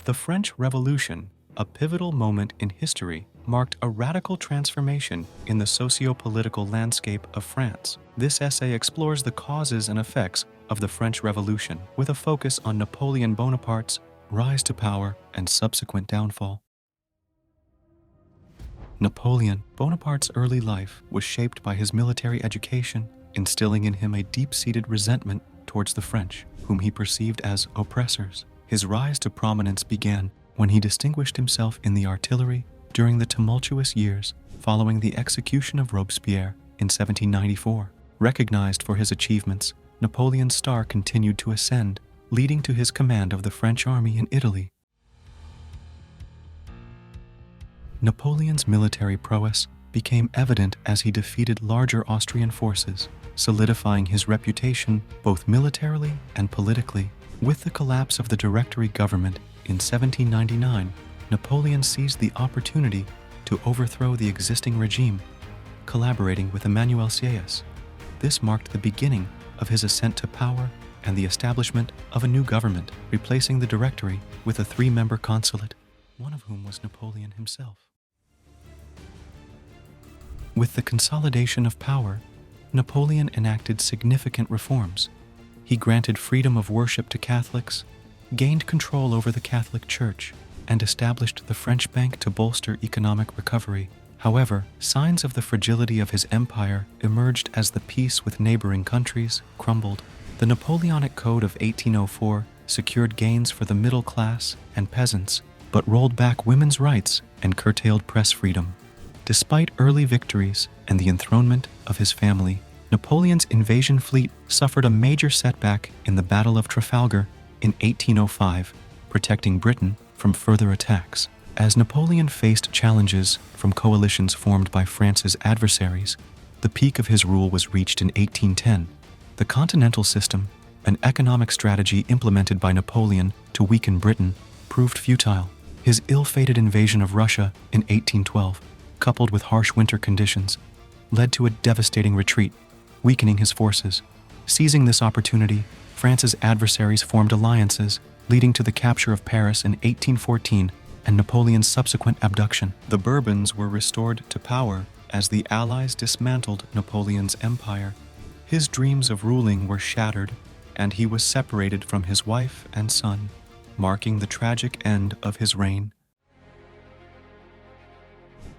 The French Revolution, a pivotal moment in history, marked a radical transformation in the socio-political landscape of France. This essay explores the causes and effects of the French Revolution, with a focus on Napoleon Bonaparte's rise to power and subsequent downfall. Napoleon Bonaparte's early life was shaped by his military education, instilling in him a deep-seated resentment towards the French, whom he perceived as oppressors. His rise to prominence began when he distinguished himself in the artillery during the tumultuous years following the execution of Robespierre in 1794. Recognized for his achievements, Napoleon's star continued to ascend, leading to his command of the French army in Italy. Napoleon's military prowess became evident as he defeated larger Austrian forces, solidifying his reputation both militarily and politically. With the collapse of the Directory government in 1799, Napoleon seized the opportunity to overthrow the existing regime, collaborating with Emmanuel Sieyès. This marked the beginning of his ascent to power and the establishment of a new government, replacing the Directory with a 3-member consulate, one of whom was Napoleon himself. With the consolidation of power, Napoleon enacted significant reforms. He granted freedom of worship to Catholics, gained control over the Catholic Church, and established the French Bank to bolster economic recovery. However, signs of the fragility of his empire emerged as the peace with neighboring countries crumbled. The Napoleonic Code of 1804 secured gains for the middle class and peasants, but rolled back women's rights and curtailed press freedom. Despite early victories and the enthronement of his family, Napoleon's invasion fleet suffered a major setback in the Battle of Trafalgar in 1805, protecting Britain from further attacks. As Napoleon faced challenges from coalitions formed by France's adversaries, the peak of his rule was reached in 1810. The Continental System, an economic strategy implemented by Napoleon to weaken Britain, proved futile. His ill-fated invasion of Russia in 1812, coupled with harsh winter conditions, led to a devastating retreat, weakening his forces. Seizing this opportunity, France's adversaries formed alliances, leading to the capture of Paris in 1814 and Napoleon's subsequent abduction. The Bourbons were restored to power as the Allies dismantled Napoleon's empire. His dreams of ruling were shattered, and he was separated from his wife and son, marking the tragic end of his reign.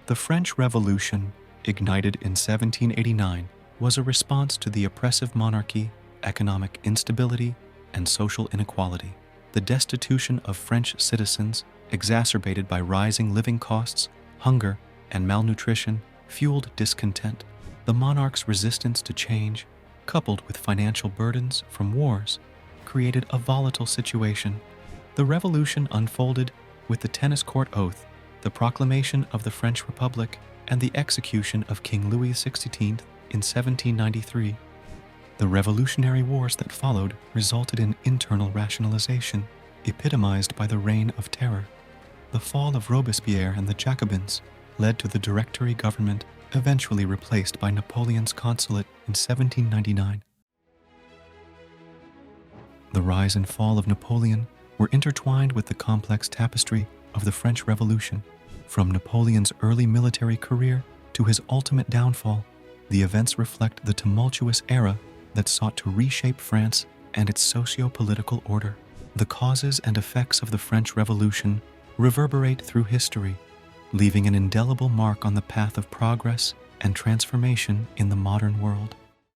The French Revolution, ignited in 1789, was a response to the oppressive monarchy, economic instability, and social inequality. The destitution of French citizens, exacerbated by rising living costs, hunger, and malnutrition, fueled discontent. The monarch's resistance to change, coupled with financial burdens from wars, created a volatile situation. The revolution unfolded with the tennis court oath, the proclamation of the French Republic, and the execution of King Louis XVI in 1793. The revolutionary wars that followed resulted in internal rationalization, epitomized by the Reign of Terror. The fall of Robespierre and the Jacobins led to the Directory government, eventually replaced by Napoleon's consulate in 1799. The rise and fall of Napoleon were intertwined with the complex tapestry of the French Revolution. From Napoleon's early military career to his ultimate downfall, the events reflect the tumultuous era that sought to reshape France and its socio-political order. The causes and effects of the French Revolution reverberate through history, leaving an indelible mark on the path of progress and transformation in the modern world.